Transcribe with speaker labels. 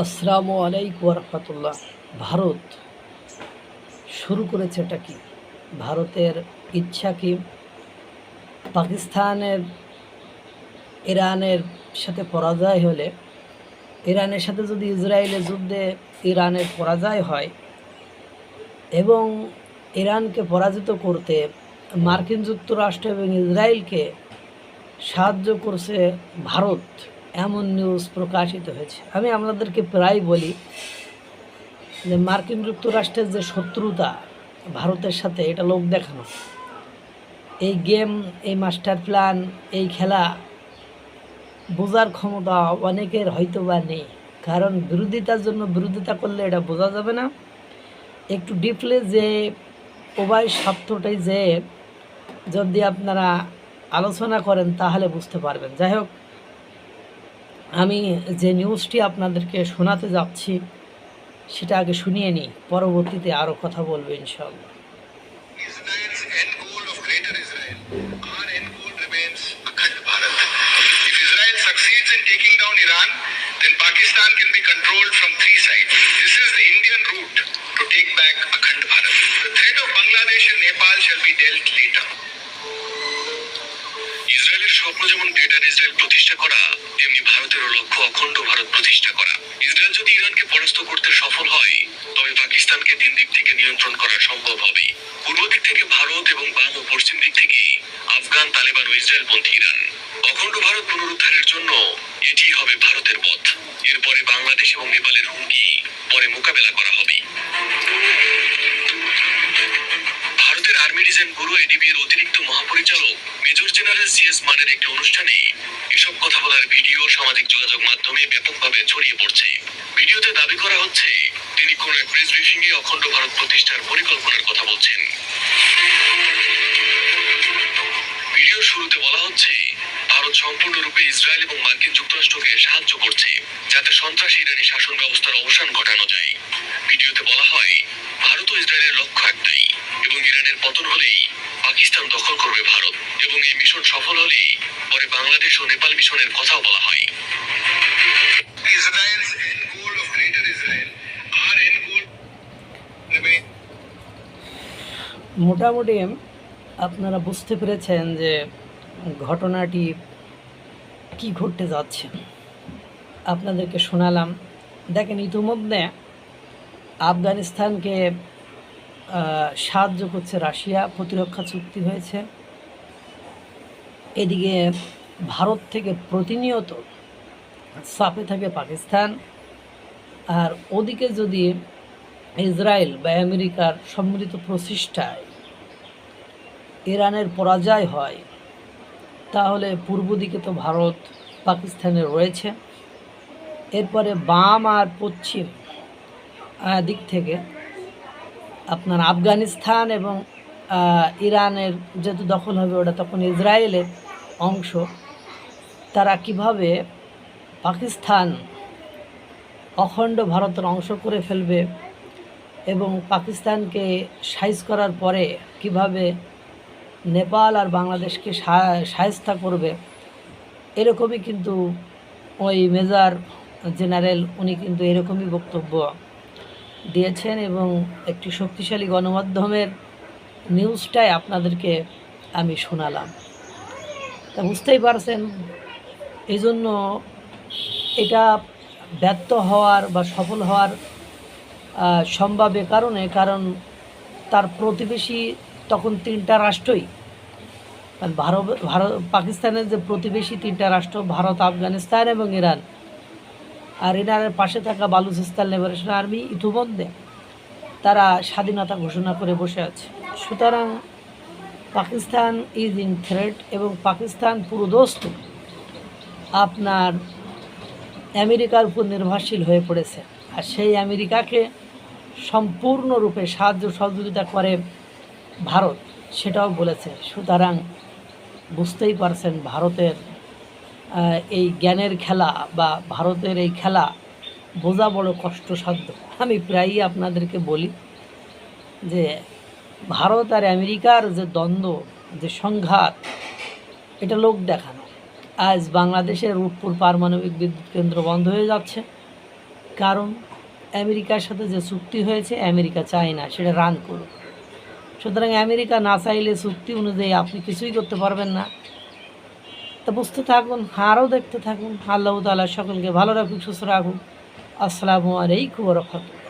Speaker 1: আসসালামু আলাইকুম রহমতুল্লাহ। ভারত শুরু করেছে এটা কি? ভারতের ইচ্ছা কি পাকিস্তানের ইরানের সাথে পরাজয় হলে, ইরানের সাথে যদি ইসরায়েলের যুদ্ধে ইরানের পরাজয় হয় এবং ইরানকে পরাজিত করতে মার্কিন যুক্তরাষ্ট্র এবং ইসরায়েলকে সাহায্য করছে ভারত, এমন নিউজ প্রকাশিত হয়েছে। আমি আপনাদেরকে প্রায় বলি যে মার্কিন যুক্তরাষ্ট্রের যে শত্রুতা ভারতের সাথে, এটা লোক দেখানো। এই গেম, এই মাস্টার প্ল্যান, এই খেলা বোঝার ক্ষমতা অনেকের হয়তো বা নেই, কারণ বিরোধিতার জন্য বিরোধিতা করলে এটা বোঝা যাবে না। একটু ডিপলে যে উভয় স্বার্থটাই যে যদি আপনারা আলোচনা করেন তাহলে বুঝতে পারবেন। যাই হোক, আমি যে নিউজটি আপনাদেরকে শোনাতে যাচ্ছি সেটা আগে শুনিয়ে নিই, পরবর্তীতে আরও কথা বলবো ইনশাআল্লাহ।
Speaker 2: Israel's end goal of Greater Israel, our end goal remains Akhand Bharat. If Israel succeeds in taking down Iran, then Pakistan can be controlled from three sides. This is the Indian route to take back Akhand Bharat. The threat of Bangladesh and Nepal shall be dealt later. ইসরায়েলের স্বপ্ন যেমন greater Israel প্রতিষ্ঠা করা, তেমনি ভারতেরও লক্ষ্য অখণ্ড ভারত প্রতিষ্ঠা করা। ইসরায়েল যদি ইরানকে পরাস্ত করতে সফল হয়, তবে পাকিস্তানকে তিন দিক থেকে নিয়ন্ত্রণ করা সম্ভব হবে। পূর্ব দিক থেকে ভারত এবং বাম ও পশ্চিম দিক থেকে আফগান, তালেবান ও ইসরায়েলপন্থী ইরান। অখণ্ড ভারত পুনরুদ্ধারের জন্য এটি হবে ভারতের পথ। এরপরে বাংলাদেশ এবং নেপালের হুমকি পরে মোকাবেলা করা হবে। ভারতের আর্মি ডিজাইন ব্যুরো এডিবি এর অতিরিক্ত মহাপরিচালক মেজর জেনারেল সিএস মানের একটি অনুষ্ঠানে এসব কথা বলার ভিডিও সামাজিক যোগাযোগ মাধ্যমে ব্যাপকভাবে ছড়িয়ে পড়ছে। ভিডিওতে দাবি করা হচ্ছে তিনি কোন এক প্রেস ব্রিফিং এ অখণ্ড ভারত প্রতিষ্ঠার পরিকল্পনার কথা বলছেন। ভিডিওর শুরুতে বলা হচ্ছে ভারত সম্পূর্ণরূপে ইসরায়েল এবং মার্কিন যুক্তরাষ্ট্রকে সাহায্য করছে যাতে সন্ত্রাসী ইরানি শাসন ব্যবস্থার অবসান ঘটানো যায়। ভিডিওতে বলা হয় ভারত ও ইসরায়েলের লক্ষ্য একটাই এবং ইরানের পতন হলেই পাকিস্তান দখল করবে ভারত, এবং এই মিশন সফল হলেই পরে বাংলাদেশ ও নেপাল মিশনের কথাও বলা হয়। Israel's end goal of Greater Israel, our end goal remains.
Speaker 1: মোটামুটি আপনারা বুঝতে পেরেছেন যে ঘটনাটি কি ঘটতে যাচ্ছে, আপনাদেরকে শোনালাম। দেখেন, ইতিমধ্যে আফগানিস্তানকে সাহায্য করছে রাশিয়া, প্রতিরক্ষা চুক্তি হয়েছে। এদিকে ভারত থেকে প্রতিনিয়ত চাপে থাকে পাকিস্তান, আর ওদিকে যদি ইসরায়েল বা আমেরিকার সম্মিলিত প্রচেষ্টায় ইরানের পরাজয় হয়, তাহলে পূর্ব দিকে তো ভারত পাকিস্তানে রয়েছে, এরপরে বাম আর পশ্চিম দিক থেকে আপনার আফগানিস্তান এবং ইরানের যেহেতু দখল হবে, ওটা তখন ইসরায়েলের অংশ। তারা কিভাবে পাকিস্তান অখণ্ড ভারতের অংশ করে ফেলবে এবং পাকিস্তানকে সাইজ করার পরে কিভাবে নেপাল আর বাংলাদেশকে সায়স্তা করবে, এরকমই কিন্তু ওই মেজর জেনারেল উনি কিন্তু এরকমই বক্তব্য দিয়েছেন এবং একটি শক্তিশালী গণমাধ্যমের নিউজটাই আপনাদেরকে আমি শোনালাম। তা বুঝতেই পারছেন, এই জন্য এটা ব্যর্থ হওয়ার বা সফল হওয়ার সম্ভব কারণ তার প্রতিবেশী তখন তিনটা রাষ্ট্রই, ভারত পাকিস্তানের যে প্রতিবেশী তিনটা রাষ্ট্র, ভারত, আফগানিস্তান এবং ইরান, আর ইরানের পাশে থাকা বালুচিস্তান লিবারেশন আর্মি, ইতিমধ্যে তারা স্বাধীনতা ঘোষণা করে বসে আছে। সুতরাং পাকিস্তান ইজ ইন থ্রেট এবং পাকিস্তান পুরোদস্ত আপনার আমেরিকার উপর নির্ভরশীল হয়ে পড়েছে, আর সেই আমেরিকাকে সম্পূর্ণরূপে সাহায্য সহযোগিতা করে ভারত, সেটাও বলেছে। সুতরাং বুঝতেই পারছেন ভারতের এই জ্ঞানের খেলা বা ভারতের এই খেলা বোঝা বড় কষ্টসাধ্য। আমি প্রায়ই আপনাদেরকে বলি যে ভারত আর আমেরিকার যে দ্বন্দ্ব, যে সংঘাত, এটা লোক দেখানো। আজ বাংলাদেশের রূপপুর পারমাণবিক বিদ্যুৎ কেন্দ্র বন্ধ হয়ে যাচ্ছে, কারণ আমেরিকার সাথে যে চুক্তি হয়েছে আমেরিকা চায় না সেটা রান করুক। সুতরাং আমেরিকা না চাইলে চুক্তি অনুযায়ী আপনি কিছুই করতে পারবেন না। তা বুঝতে থাকুন, আরও দেখতে থাকুন। আল্লাহ তাআলা সকলকে ভালো রাখুক, সুস্থ রাখুক। আসসালামু আলাইকুম ওয়া রাহমাতুল্লাহ।